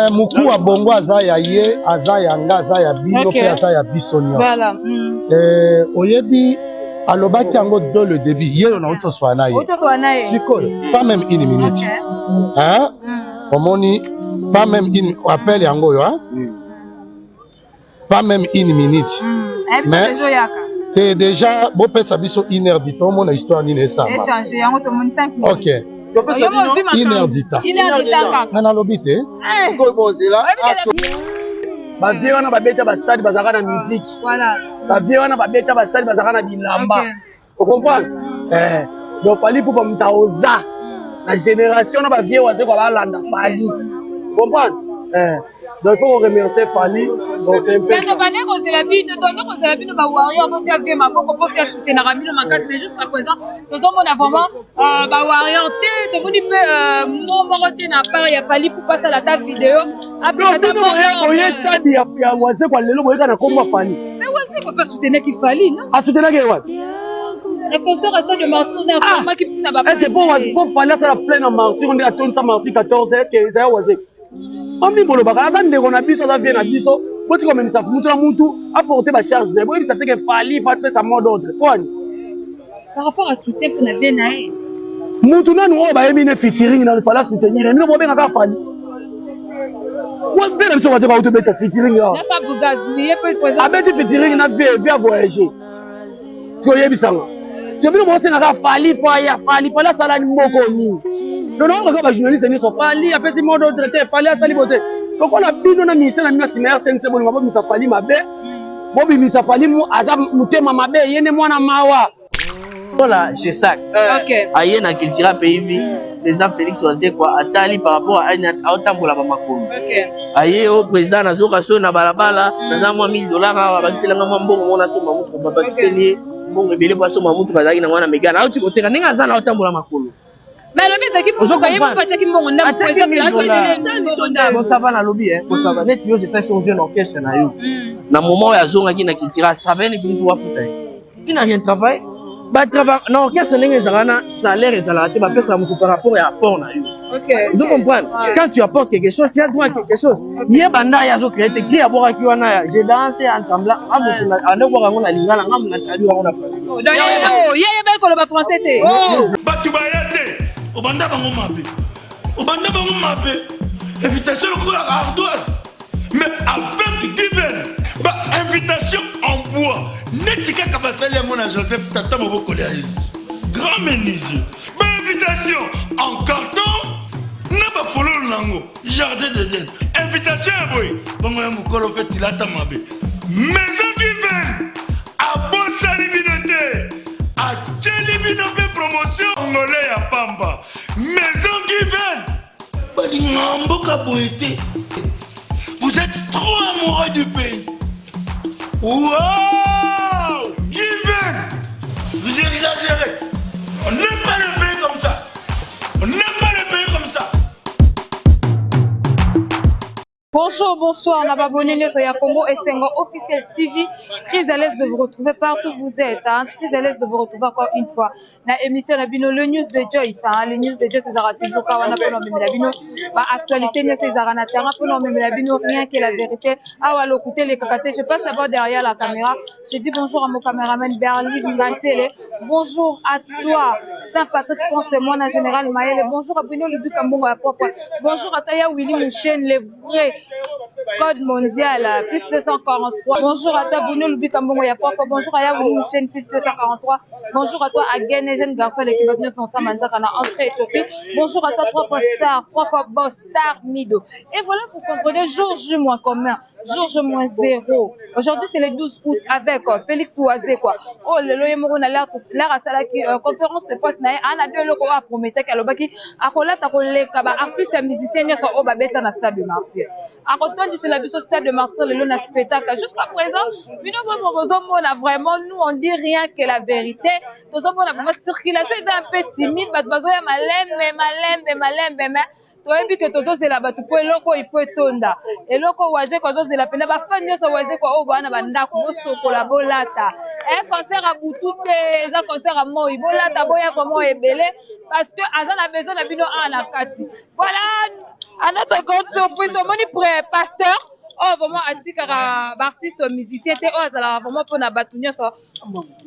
Mais Moukou a bongo azaya ye, azaya nga, azaya bino, pe azaya bisonios. Voilà. Oyebi, alobaki yango dans le début, hier on a autre soit na ye. Pas même une minute. Hein? Omoni, pas même une, appelle yango yo, hein? Pas même une minute. Mais, t'es déjà, bon, peut-être ça biso 1 heure du temps, mon histoire n'est ça. Échanger, yango to moni 5 minutes. Ok. 1 heure du temps. 1 heure du temps. Nana lobité. Ko bozela. Ba vie wana ba beta ba stade bazaka na musique. Voilà. Ba vie wana ba beta ba stade bazaka na bilamba. Vous comprenez? Donc fallait pour pas oza. La génération na ba vie waze kwa ba landa fali. Vous comprenez? Donc il faut remercier Fali. Donc c'est un peu. Mais on va dire que la vie de donner que la vie de ba warrior on tient bien ma beaucoup pour faire soutenir la vie de ma carte mais jusqu'à présent nous avons vraiment ba warrior tout le monde peut mon moroté n'a pas il a fallu pour passer la table vidéo après la table il y a waze quoi lelo boyeka na komba Fali mais waze quoi pas soutenir qui Fali non a soutenir que what le concert à stade de Martyr on a comment qui petit na ba est-ce pour Fali ça la pleine en Martyr on est à tonne ça Martyr 14 que ça waze Omni bolo baka azan de kona biso za vie na biso boti comme ça mutu na mutu apporter ba charge na boyebi ça te que Fali fa faire sa mot d'ordre poni par rapport à soutien pour na vie na e mutu na no ba yemi ne featuring na fala soutenir mino bo benga ka Fali wa vie na biso wa te ba auto beta featuring ya na fa bugaz mi e peut présent abeti featuring na vie voyager so yebi sanga c'est bien moi c'est na ka Fali fala sala ni moko ni non non on va journaliste ni so Fali après c'est mot d'ordre te Fali asali bote donc on a bino na ministère na mina simer tense boni mabo misa Fali mabe bobi misa Fali mu azab mutema mabe yene mwana mawa voilà chez sac aye na culture pays président Félix Oazé quoi atali par rapport à otambola ba makolo aye au président nazoka so na balabala na mwa $1000 ba kisela ngama mbongo mona so mamutu ba kiseli mbongo ebele kwa so mamutu kazaki na mwana megana auti koteka ninga zana otambola makolo mais le bise qui pour ça il faut pas checker mon nom pour ça bon ça va na lobby hein bon ça va net yo c'est ça son jeune orchestre na yo na moment ya zonga qui na culture travailler ni pour futa il n'a rien travail ba travail na orchestre ninga zana salaire ezala te ba pesa mutu par rapport à apport na yo vous comprenez quand tu apportes quelque chose tu as droit à quelque chose hier banda ya zo créer écrit à boire qui wana j'ai dansé en tremblant amutu na ando boka ngona lingala ngam na traduire ngona français yo yeye bel ko le français te batu bayate Obanda bango mabe. Invitation au ardoise. Mais avec Given, invitation en bois. Netika kabasali à mon Joseph Tata Moboko grand menuisier. Invitation en carton. N'a pas follow nango. Jardin de Dieu. Invitation à boy. Bango ya mukolo fait tilata mabe. Maison Given. A bossa libinote. A Tchelibinope promotion Congolais à Pamba. Maison Given. Vous êtes trop amoureux du pays. Wow Given. Vous exagérez. On n'aime pas le pays comme ça. On n'aime pas le pays comme ça. Bonjour, bonsoir, on a abonné à Congo et Sengo officiel TV. Très à l'aise de vous retrouver partout où vous êtes. Hein. Très à l'aise de vous retrouver encore une fois. La émission Nabino, le news de Joyce. Hein. Le news de Joyce, c'est toujours quand on a pour nous Nabino. Actualité, c'est Zarana Terra pour nous Nabino. Rien que la vérité. Ah, ouais, l'écouter les cacatés. Je passe d'abord derrière la caméra. Je dis bonjour à mon caméraman Berli Ngantele. Bonjour à toi, Saint-Patrick France, moi, en général Maël. Bonjour à Bruno Lubu Kambongo à propre. Bonjour à Taya Willy Mouchen, les vrais. Code mondial, plus 243. Bonjour à toi, Bruno Lubi Kambongo Yapoko. Bonjour à Yaouli Mouchen, plus 243. Bonjour à toi, Again, jeune garçon, l'équipe de notre ensemble, on a entré Éthiopie. Bonjour à toi, 3 fois star, 3 fois boss, star, Mido. Et voilà, vous comprenez, jour J moins commun. Jour J-0. Aujourd'hui, c'est le 12 août avec Félix Oazé, quoi. Oh, le Loyemoro, on a l'air à ça, qui conférence de poste, on a bien le quoi à promettre qu'à l'obaki, à Kola, à Kolé, artiste et musicien, il y a au Babetta, dans stade de Martyr. À côté de la vie stade de Martyr, le long spectacle. Jusqu'à présent, on a vraiment, nous, on dit rien que la vérité. Nous avons la circulation est un peu timide, mais toyebi ke tozozela bato po eloko ifo etonda eloko waje kozozela pena bafani nyonso waje kwa oyo bana bandako bosokola bolata concert a butu te eza concert a moi bolata boya vraiment ebele parce que aza na besoin na bino a na kati voilà ana notre grande surprise, on m'a pasteur. Oh, vraiment, artiste musicien, oh, vraiment pour la bâtonnière.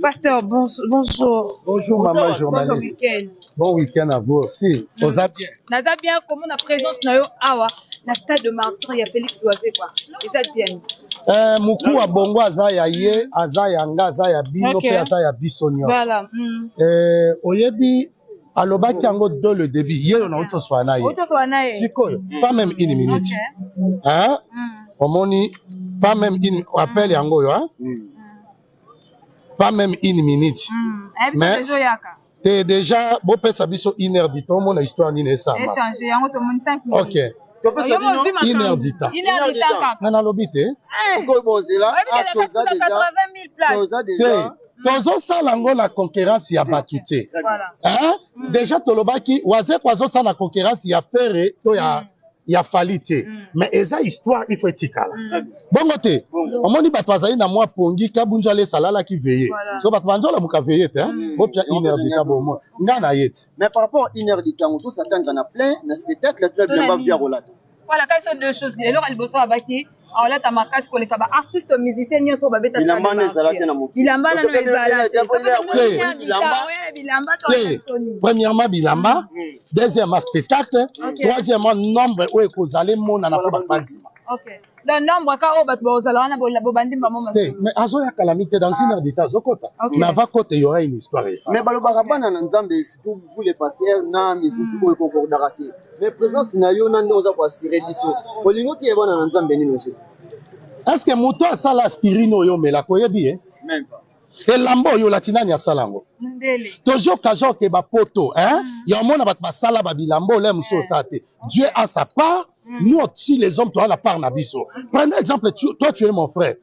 Pasteur, bonjour. Bonjour, maman journaliste. Bon week-end à vous aussi. Vous êtes bien? Naza bien, comment la présence na awa, la stade de Martyr, il y a Félix Oisé, quoi. Et ça tient. Moukou a bongo azaya ye, azaya nga, azaya bino, pe azaya bisonyo. Voilà. Oyebi, alobaki yango de le début, hier on a autre soit na ye. Sikoyo, pas même une minute. Hein? Omoni, pas même une, appelle yango yo, hein? Pas même une minute. Mais, t'es déjà, beau pèse abiso une heure du temps, mon histoire n'est ça. Échanger, yango to moni 5 minutes. Ok. Une heure du temps. Nana lobite. Tozo salango la concurrence ya batute. Hein? Déjà tolobaki, waze kwazo sa la concurrence ya fere, to ya falite. Mais eza histoire, il faut etikala. Bongo te, omoni bato bazali na mwa pongi, kabunja le salala ki veye. So bato banjola muka veye te, hein? Bopia une heure du temps bomo. Ngana yet. Mais par rapport à une heure du temps, tout s'attend en a plein, le spectacle, le club de Bavia Rolat. Voilà, quand il y a deux choses. Alors, elle bosse à Baki. Alors là, t'as ma casse pour les cabas. Artistes, musiciens, ils sont babés. Il a mané Zalate na mouki. Bilamba na premièrement, Bilamba. Deuxièmement, spectacle. Troisièmement, nombre où est causé mon na pas ok. Le nombre, quand on va te alors on a la bobandi maman. Mais azo ya calamité dans une heure d'état, zokota. Mais avant côté, il y aura une histoire. Mais balobarabana na nzambe, surtout vous les pasteurs, na musique pour concordara te. Mais présence na yo na ndoza kwa sire biso. Olingo ki ebona na nzambe ni nochese. Est-ce que muto asala aspirine oyo mela koyebi hein? Même pas. Et lambo yo latinani asalango. Toujours kajo ke ba poto, hein? Ya mona bat basala ba bilambo le muso sate. Dieu a sa part. Nous aussi les hommes, tu as la part nabiso. Prenez exemple, toi tu es mon frère.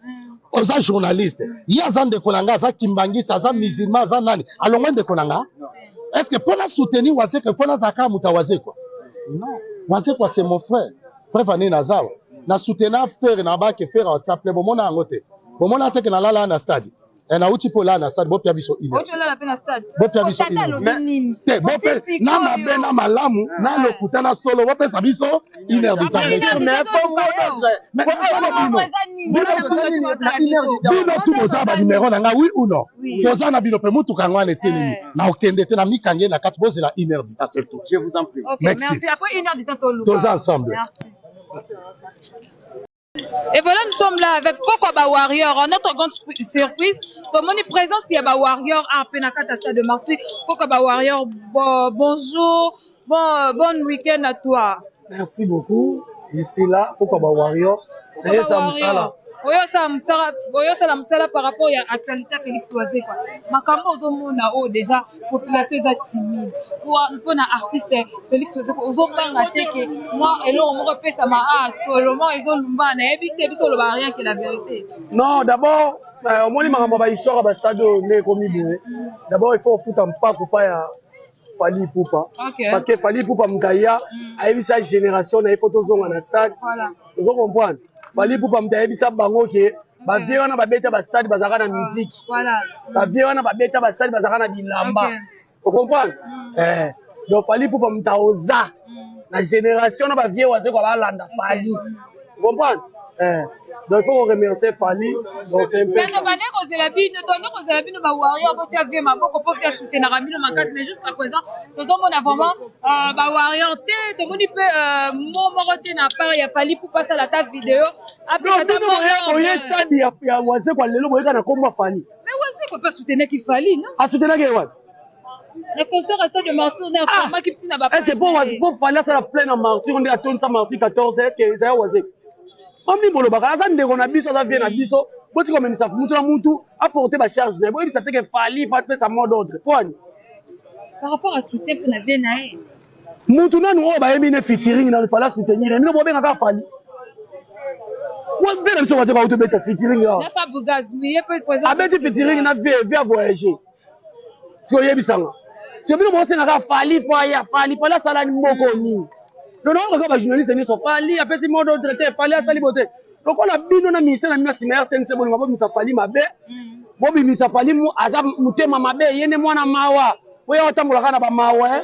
Oza journaliste. Ya zan de konanga, za kimbangista, za musulman, za nani. Alongwe de konanga. Est-ce que pour la soutenir, wazé que pour la zaka muta wazé quoi? Non. Wazé quoi c'est mon frère. Prévané nazawa. Na soutenir faire na ba ke faire en chaple bon mona ngote. Bon mona te ke na la na stade. Et na uti pour la na stade bo pia biso ina. Ojo la pena stade. Bo pia biso ina. Te bo pe na mabe na malamu na lo kutana solo bo pe sabiso ina du temps. Mais pour moi d'autre. Mais bino tu boza ba numéro na nga oui ou non? Toza na bino pe mutu kangwana telemi. Na okende te na mikange na kati boze la 1 heure du temps surtout. Je vous en prie. Merci. Après 1 heure du temps toza ensemble. Merci. Et voilà, nous sommes là avec Kokoba Warrior. Notre grande surprise, comme on est présent, il y a Ba Warrior à Penakata de Marty. Kokoba Warrior, bonjour, bon week-end à toi. Merci beaucoup. Je suis là, Kokoba Warrior. Et ça me sala. Oyo sala msala par rapport à l'actualité Félix Oisé quoi. Makambo ozomona o déjà population est timide. Pour un artiste Félix Oisé ozobanga te que moi elo mo repesa ma Solomon ezolumba na ebite biso lo ba rien que la vérité. Non, d'abord au moins makambo ba histoire ba stade ne komi boé. D'abord il faut foutre un pas pour pas ya Fali Poupa. Parce que Fali Poupa mutaya a eu sa génération na photos zonga na stade. Voilà. Vous comprenez? Fali Poupa mutayebi sa bango ke ba vie wana ba beta ba stade bazaka na musique. Voilà. Ba vie wana ba beta ba stade bazaka na bilamba. Vous comprenez? Donc Fali Poupa mutaoza la génération na ba vie waze kwa balanda Fali. Vous comprenez? Donc il faut remercier Fali. Donc c'est un peu mais jusqu'à présent nous avons vraiment ba warrior te to moni pe mo morote na part ya Fali pour passer la table vidéo après la on est stade ya waze kwa lelo boyeka na komba Fali mais waze ko pas soutenir qui Fali non a soutenir que what le concert à stade de Martyr on est format qui petit na ba est-ce que pour Fali ça la pleine en Martyr on est à tonne ça Martyr 14 que ça waze Mami bolo baka aza ndeko na biso aza vie na biso boti ko menisa mutu na mutu apporter ba charge na boyebi ça te que Fali fa te sa mot d'ordre point par rapport à soutien pour na vie na e mutu nanu o ba yemi ne featuring na fala soutenir mino bo benga ka Fali wa vie na biso waje ba auto beta featuring ya na fa bugaz oui peut présent abeti featuring na vie voyager siko yebi sanga c'est mino mo se na ka Fali fala sala ni moko ni non non ba journaliste ni so Fali apesi mot d'ordre te Fali asali bote donc on a bino na ministère na mina simer tense bon ngabo misa Fali mabe bobi misa Fali mu aza mutema mabe yene mwana mawa oya otambola kana ba mawe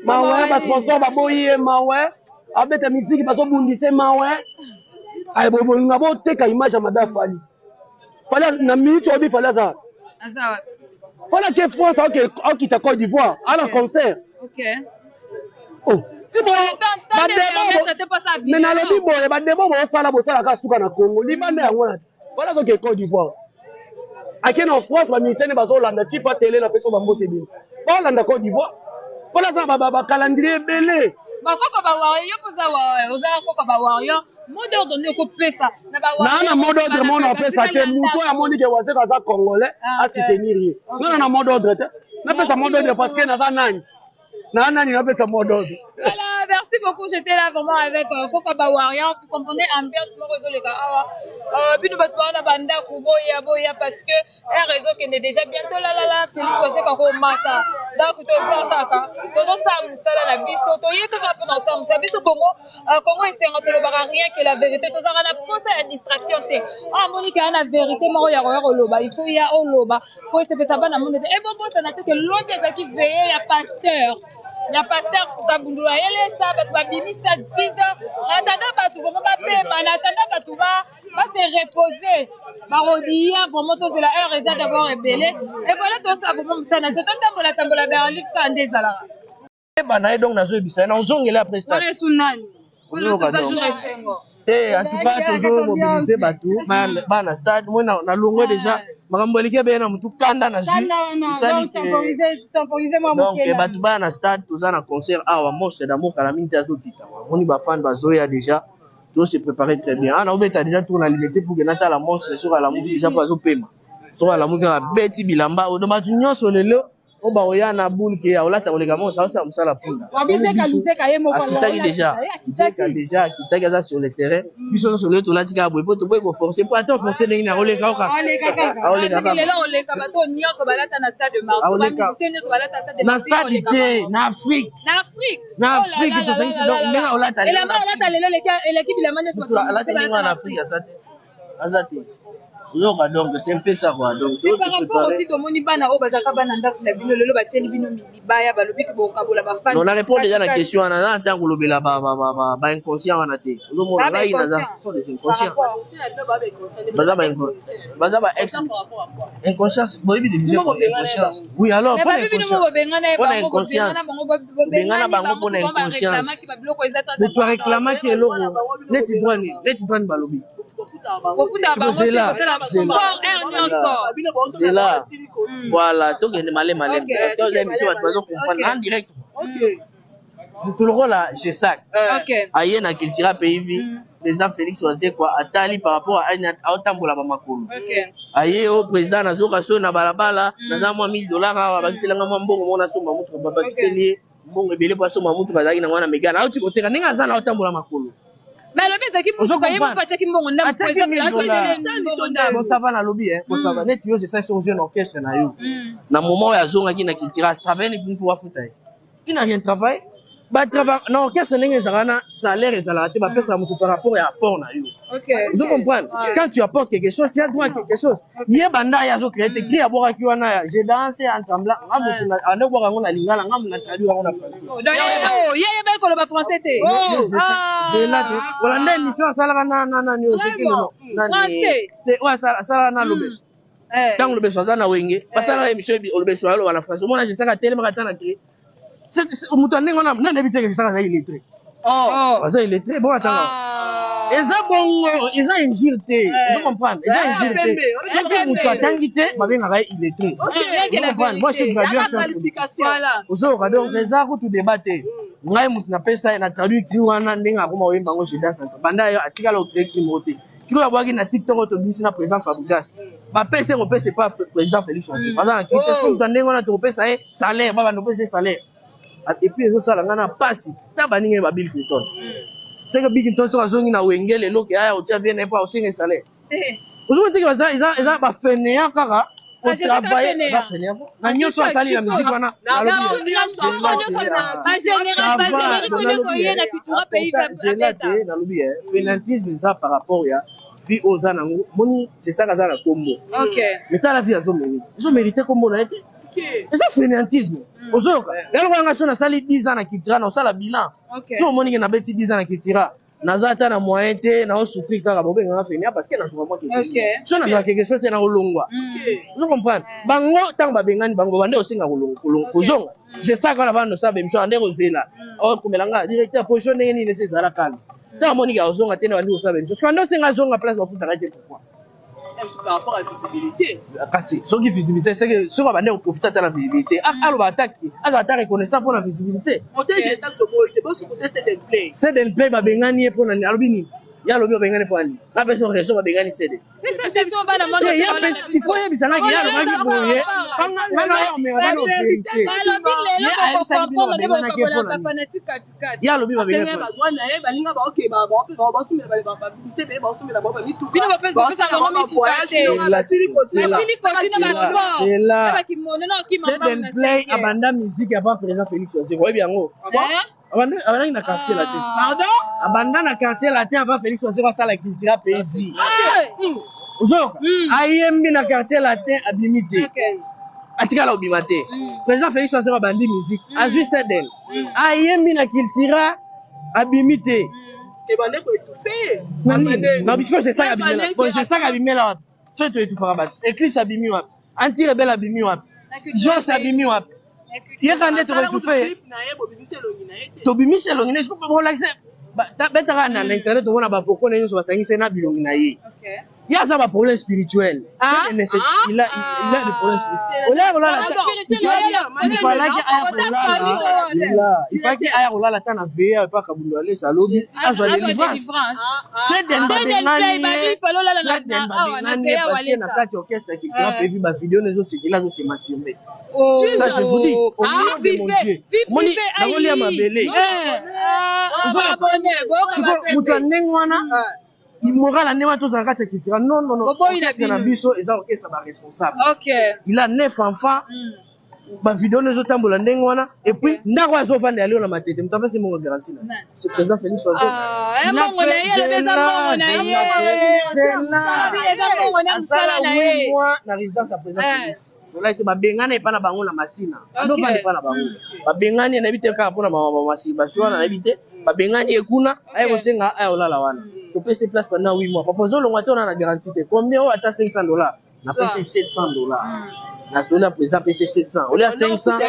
ba sponsor ba boye mawe abeta misiki bazobundise mawe ayibolinga boteka image ya Mada Fally Fally na minute obi Fally aza Fally ke France okita Côte d'Ivoire ala concert oh mais nalobi boye bademo bosala ka suka na Congo libanda yango na Fally azoke Côte d'Ivoire akena en France bamisene bazolanda chifa télé na peso bambote bino bolanda Côte d'Ivoire Fally aza ba calendrier ebele bakoko bawario poza wa ozala koko bawario mode ordre ne ko pesa na bawario na mode ordre mona pesa te muto ya moni ke wazeka za congolais a soutenir ye na mode ordre te na pesa mode ordre parce que na za nani na pesa mode ordre. Voilà, merci beaucoup, j'étais là vraiment avec Koko Bawaria, vous comprenez ambiance mo réseau les gars. Bino batwa na banda boya parce que un réseau qui est déjà bientôt là Félix Ouzé kako mata. Donc to ça musala la biso to yeka ka pendant ça musala biso Congo esenga to lobaka rien que la vérité to za na posa ya distraction te. Monika na vérité mo ya loba, il faut ya oloba pour se pesa bana monde et bon ça na te que l'homme ezaki veiller ya pasteur. Il y a pasteur Kabundula ele ça ba bimisa 6 heures attendant ba tout vraiment ba pema attendant ba tout va se reposer ba robia vraiment to c'est la heure déjà d'avoir rebellé et voilà tout ça vraiment ça na tout tambola berlif ka ndezala bana donc na zo bisa na ozongela après ça on est sunani on a jour esengo te en tout cas toujours mobiliser batou bana stade moi na longo déjà makambo elike be na mutu kanda na jus temporiser moi donc batou bana stade toza na concert awa mostre d'amour kala minute azokita moni ba fan bazoya déjà tout se préparer très bien ana obeta déjà tourner la liberté pour que nata la mostre sur la mutu déjà pas azopema sur la mutu ka beti bilamba o do matu nyonso lelo on ba oya na boule ke ya olata oleka mo ça musala punda kitaki déjà kitaki aza sur le terrain biso sur le tola tika boy poto boy ko forcer pas attends forcer ndenge na oleka ka lelo oleka bato nyoko balata na stade de Marseille ba musicien nyoko balata stade de Marseille na stade te na Afrique to sangisi donc ndenge olata lelo lelo l'équipe la manie sur alata ndenge en Afrique azate donc c'est un peu ça quoi donc c'est par rapport aussi to moni bana o bazaka bana ndako na bino lelo batieni bino milibaya balobi ki bokabola ba fan on a répondu déjà la question ana na tango lobela ba inconscient wana te lo mona ngai naza sont des inconscients baza ba ex inconscience boyebi diviser pour inconscience oui alors pour inconscience bengana bango pour inconscience mais tu réclamer que lo neti droit balobi c'est là voilà donc il est malin parce que vous avez mis sur votre comprendre en direct tout le rôle là chez ça aïe na culture pays président Félix Ouzé quoi atali par rapport à otambola ba makolo aïe au président nazoka so na balabala naza mwa $1000 awa bakiselanga mwa mbongo mona somba mutu baba kiseli mbongo ebele pa somba mutu kazaki na mwana megana auti koteka ninga za na otambola makolo mais le bise qui moussa quand même pas checker mbongo ndam bon ça va na lobby hein bon ça va net yo c'est ça sur un orchestre na yo na moment ya zonga ki na culture travailler ni pour futa il n'a rien travaillé ba travail na orchestre ndenge zakana salaire ezala te ba pesa mutu par rapport à apport na yo vous comprenez quand tu apportes quelque chose tu as droit à quelque chose ye banda ya zo créer te créer abora ki wana je danse en tremblant ngamutu na anebwa ngo na lingala ngamu na traduire ngo na français ye be ko ba français te de là te wala ndé mission sala na ni osiki no na te wa sala na lobeso tant lobeso za na wenge basala émission lobeso alo wana français mona je saka tellement katana créer c'est mutu ndenge na nebite ke saka za illettré ça illettré bon attends eza bongo eza injure te vous comprenez eza injure te c'est que mutu atangi te babengaka illettré vous comprenez moi je suis gradué en certification ozoka donc eza ko tout débattre ngai mutu na pesa na traduire ki wana ndenge akoma oyemba ngo je danse banda yo atikala o créer ki moté kilo abwaki na TikTok to bisi na président Fabregas ba pesa ngo pesa pas président Félix Ouzé parce que qu'est-ce que ndenge wana to pesa salaire baba no pesa salaire et puis eso sala ngana pasi tabaninge ba Bill Clinton c'est que Bill Clinton so azongi na wengele loke aya otia vienne pas osinga salaire ozo tiki baza ils ba fenea kaka au travail ba fenea na nyoso asali la musique wana na lobi pénalisme ça par rapport ya vie aux anango moni c'est ça kaza na kombo mais ta la vie azo mériter kombo na été c'est ça fainéantisme Ozoka. Yalo nga so na sali 10 ans na Kitira na sala bilan. So moni ke na beti 10 ans na Kitira. Nazata na moyen te na souffrir kaka bobe nga fenya parce que na joue moi quelque chose. So na joue quelque chose te na kolongwa. Vous comprenez? Bango tang ba bengani bango bande osinga kolonga. C'est ça qu'on a vendre ça même chose ande kozela. O kumelanga directeur position nini ne sezala kala. Tant moni ga ozonga te na bandi osa même chose. Quand on singa zonga place ba futa kate pourquoi? Par rapport à la visibilité. Kasi so qui visibilité c'est que so ba bande profiter de la visibilité. Alo ba attaque. Alo attaque reconnaissant pour la visibilité. Montage ça to boy te boss côté c'est play. C'est d'un play ba bengani pour na alobini. Ya lobi ba bengani pour ani. La personne raison ba bengani c'est. Il faut y bisanga ki ya lobi boye. Ngana yo me ba no vérité. Ya lobi ba bengani. Bana e balinga ba okay ba ba sumela ba bise be ba sumela ba mitu. Bino ba pesa ça ba mitu. C'est d'un play abanda musique avant président Félix Ouzé. Vous voyez bien ngo. Abanda na quartier latin. Pardon? Abanda na quartier latin avant Félix Ouzé va sala culture pays. Ozo, ayembi na quartier latin abimité. Atika la obimate. Président Félix Ouzé va bandi musique. Azui Seden. Ayembi na culture abimité. Et bande ko étouffé. Non, puisque c'est ça abimela. Bon, c'est ça abimela. Tu te étouffera bat. Eclipse abimi wap. Anti-rebelle abimi wap. Jos abimi wap. Il y a quand même tout fait. Tobimise longi na sikopo bon l'accès. Betara na internet on a ba poko na yo so basangi na bilongi na ye. Il y a ça ba problème spirituel. Il a des problèmes spirituels. Il faut qu'il aille rola la tana veille pas kabundo aller salobi azwa délivrance. C'est den babengani parce que na kati orchestre qui t'a prévu ba vidéo nezo sikila zo se masturber. Ça je vous dis au nom de mon Dieu. Moni na ngolia mabele. Mutu anengwana immoral anewa to zanga ta kitira non c'est na biso eza orchestre ba responsable. Il a 9 enfants. Ba vidéo nezo tambola ndengwana et puis ndako azofanda yali na matete mutafa c'est mon garantie là. C'est président Félix Ouzé. Na résidence à président Félix. Là c'est ba bengana et pas na bango na masina. Ando pas na bango. Ba bengani na bité ka pona mama masi baswa na bité. Ba bengani ekuna ay kosenga ay olala wana. To payer place pendant 8 mois. Papa zo longa to na garantie te. Combien on ata $500? Na payer $700. Na sola président payer 700. On a 500.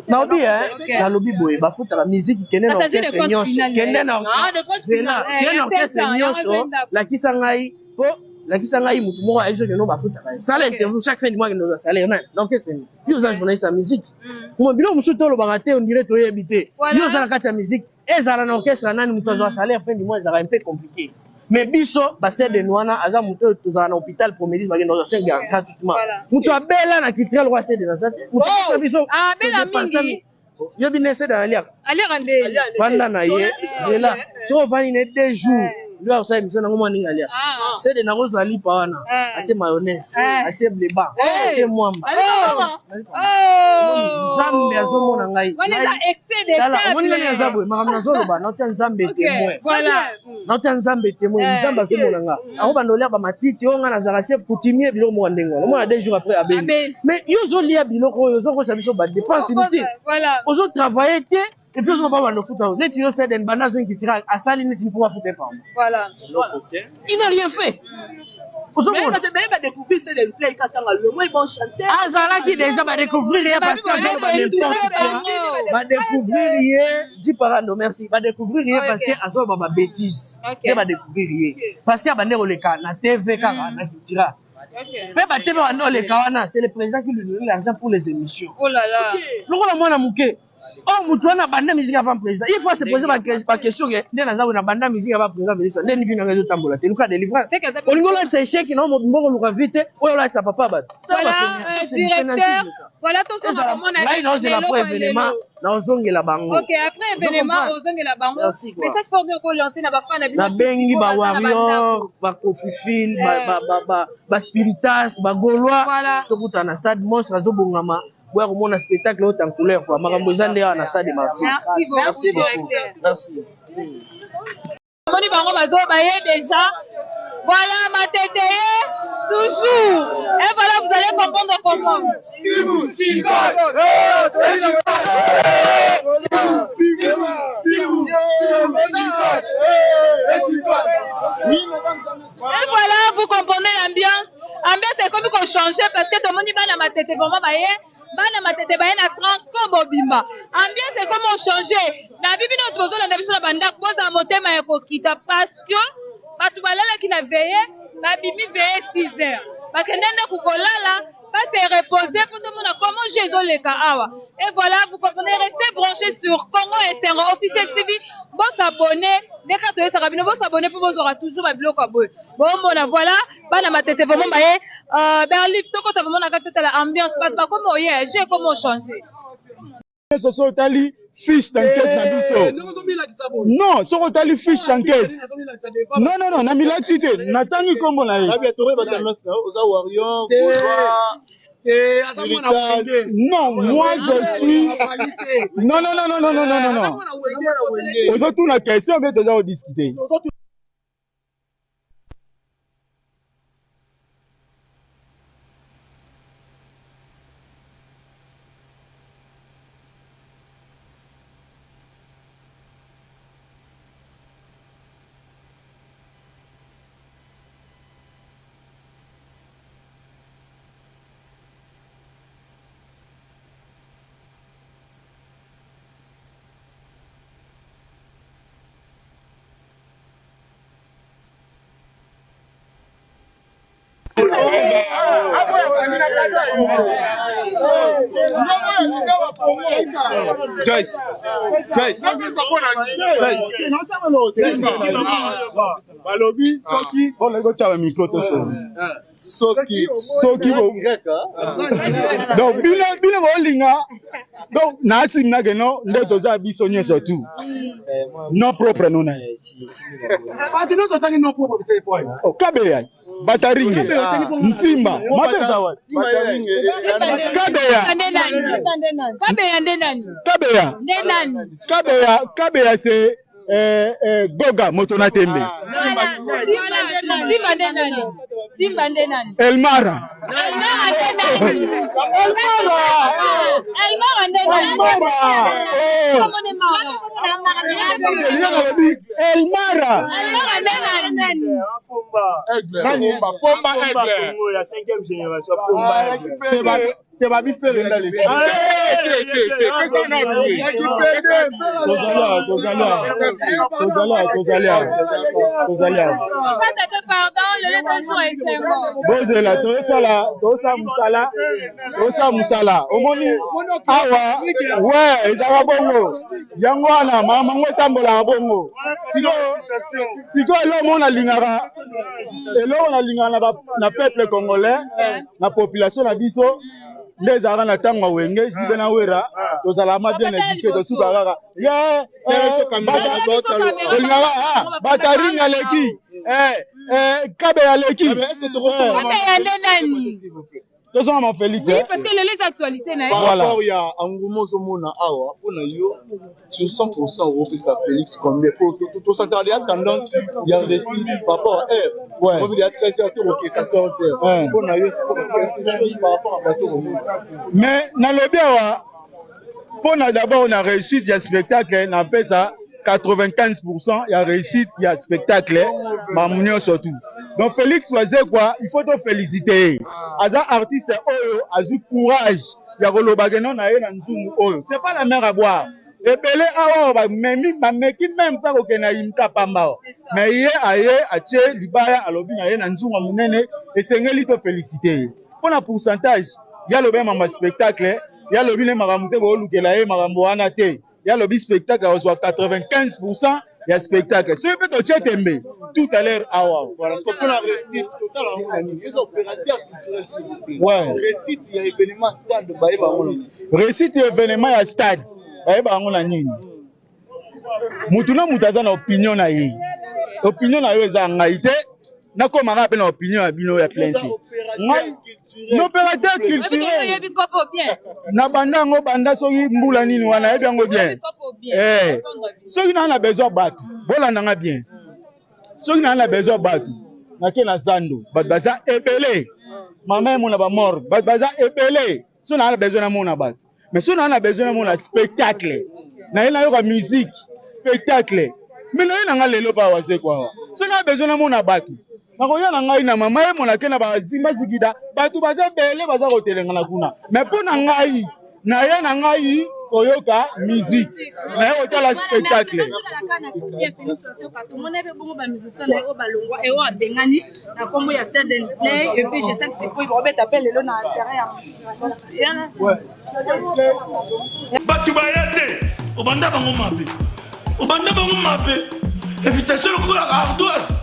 Na obi na lobi boye ba futa la musique kene na orchestre nyonso. Kene na orchestre nyonso la kisangai po la kisangai mutu moko ayiso ke no ba futa ba. Ça l'interview chaque fin du mois que nous salaire na. Donc c'est yo za journaliste à musique. Mo bilo musu to lo ba te on dirait to yebité. Yo za la kati ya musique ezala na orchestre nani mutu za salaire fin du mois ça un peu compliqué. Mais biso basé de noana aza mutu to za na hôpital promedis ba ngendo za gratuitement. Mutu abela na kitira roi c'est de na ça. Mutu biso bela mingi. Yo binese da alia. Alia rande. Vanda na ye. Zela. So vani ne 2 jours. Lui a émission na ngoma ninga lia. C'est de nango zali pa wana. Atie mayonnaise, atie bleba, atie mwamba. Zambe azomona ngai. Wala excès de tala, moni ngani azabwe, makamna zoloba, na tia nzambe témoin. Voilà. Na tia nzambe témoin, nzambe azomona nga. Ako bandolia ba matiti, o nga na zara chef coutumier biloko mo ndengo. Le mois 2 jours après abel. Mais yo zo lia biloko yo zo ko chabiso ba dépense inutile. Voilà. Ozo travailler té. Et puis on va voir le foot. Les tuyaux c'est des bandages qui tirent à ça les ne pouvoir foutre pas. Voilà. Il n'a rien fait. Mais il va découvrir c'est des play quand le moins bon chanteur. Ah Zara qui déjà va découvrir rien parce que n'importe quoi. Va découvrir rien. Dis parano merci. Va découvrir rien parce que Azor va bêtise. Il va découvrir rien. Parce qu'il y a bandé au leka na TV kara na kitira. Mais bah TV on le kawana c'est le président qui lui donne l'argent pour les émissions. Oh là là. Loko la mwana muke. Oh, mutuana banda musique avant président. Il faut se poser par question que ndé naza na banda musique avant président Félix. Ndé ni vina réseau tambola. Te luka délivrance. On ngolo c'est chèque non mboko luka vite. Oyo la sa papa bat. Voilà tout ça comment on a. Là il a la preuve événement na ozongela bango. OK, après événement ozongela bango. Message fort de ko lancer na ba fan na bengi ba warrior, ba kofifil, ba spiritas, ba gaulois. To kuta na stade monstre azobongama. Boire au monde un spectacle haute en couleur quoi. Makambo zande na stade de Martyrs. Merci beaucoup. Merci. Moni bango bazo baye déjà. Voilà ma tete. Toujours. Et voilà, vous allez comprendre comment. Et voilà, vous comprenez l'ambiance. L'ambiance est comme qu'on changeait parce que tout le monde va dans ma tête vraiment baillé. Bana matete baye na tranko bimba. Ambiance est comme on changeait. Na bibi notre bozo na biso na banda poza motema ya kokita parce que batu balala ki na veillé, na bibi veillé 6 heures. Bakendende kukolala, pas se reposer pour tout le monde comment j'ai dans les awa. Et voilà, vous comprenez, restez branchés sur Congo et Sengo officiel TV. Bon s'abonner, les cartes de Sarabino, bon s'abonner pour vous aura toujours un bloc à bout. Bon, voilà, bana matete vraiment baye. Berlif, tout quand vraiment na toute la ambiance, pas comme hier, j'ai comment changer. Ce sont tali fiche d'enquête na biso. Non, ce sont tali fiche d'enquête. Non, na milatite, natani kombo na ye. Non, moi je suis. Non. Aujourd'hui, la question va déjà discuter. Joyce. Balobi soki on go chawa micro to soki donc bino bolinga donc na simna geno ndeto za biso nyeso tu non propre non na pati no sotangi non propre c'est point o kabeya bataringe msimba mapesa wa kabeya c'est Goga Motona Tembe Elmara tu vas bien faire dans les musala omoni awa ouais ezaka bongo yango wana mama ngo tambola bongo siko elo mona lingara na peuple congolais na population na biso les arans na tango wenge jibena wera tozala ma bien éduqué to suka kaka bataringa leki kabe ya leki tozoma ma Félix oui parce que les actualités na par rapport ya angumo zomona awa pona yo sur 100% européen Félix combien to s'attendre à tendance ya récit par rapport ouais on veut 13h OK 14h pona yo c'est quelque chose par rapport à bateau mais na lobi awa pona d'abord on a réussi ya spectacle na pesa 95% ya réussite ya spectacle mamunyo surtout donc Félix Oise quoi il faut te féliciter aza artiste oyo azu courage ya kolobaka non na ye na nzungu oyo c'est pas la mer à boire ebele awa ba meki même pas kokena imka pamba mais ye aye atie libaya alobi na ye na nzungu munene esengeli to féliciter pona pourcentage ya lobe mama spectacle ya lobi le makambo te bo lukela ye makambo wana te ya lobi spectacle a 95% ya spectacle. Ce peut être Tembe tout à l'heure awa. Voilà, ce qu'on a réussite total en les opérateurs culturels s'il vous plaît. Ouais. Réussite il y a événement stade baïba on. Réussite événement ya stade baïba on na nini. Mutuna mutaza na opinion na ye. Opinion na yo za ngaite na ko manga pe na opinion ya bino ya plenty. L'opérateur culturel na bandango banda soki mbula nini wana yebi yango bien soki na besoin batu bolanda nga bien soki na besoin batu nake na zando bato baza ebele mama emona bamorgue bato baza ebele so na besoin namona bato mais so na besoin namona spectacle naye nayoka musique spectacle mais naye nanga lelo pa waze kwa so na besoin namona bato nakoya na ngai na mama emonake na bazimba zikida bato baza ebele baza kotelenga na kuna mais mpo na ngai naye na ngai koyoka musique naye kotala spectacle bato baya te obanda bango mabe invitation lokola ardoise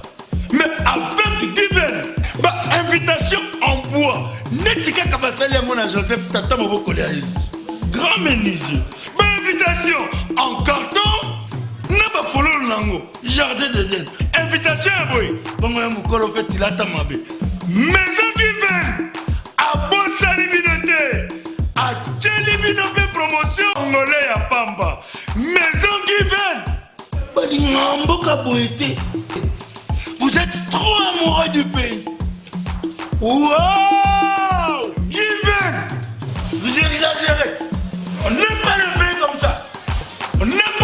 mais avec divers invitation en bois neti kaka basali yango na Joseph tata moboko ya Yesu grand menuisier invitation en carton na bafololo nango jardin d'Eden invitation ya boye bongo ya mokolo fe tilata mabe maison divine abosali bino te atieli bino mpe promotion ngole ya pamba maison divine balinga mboka boye te. Vous êtes trop amoureux du pays. Wow! Given! Vous exagérez. On n'aime pas le pays comme ça. On n'aime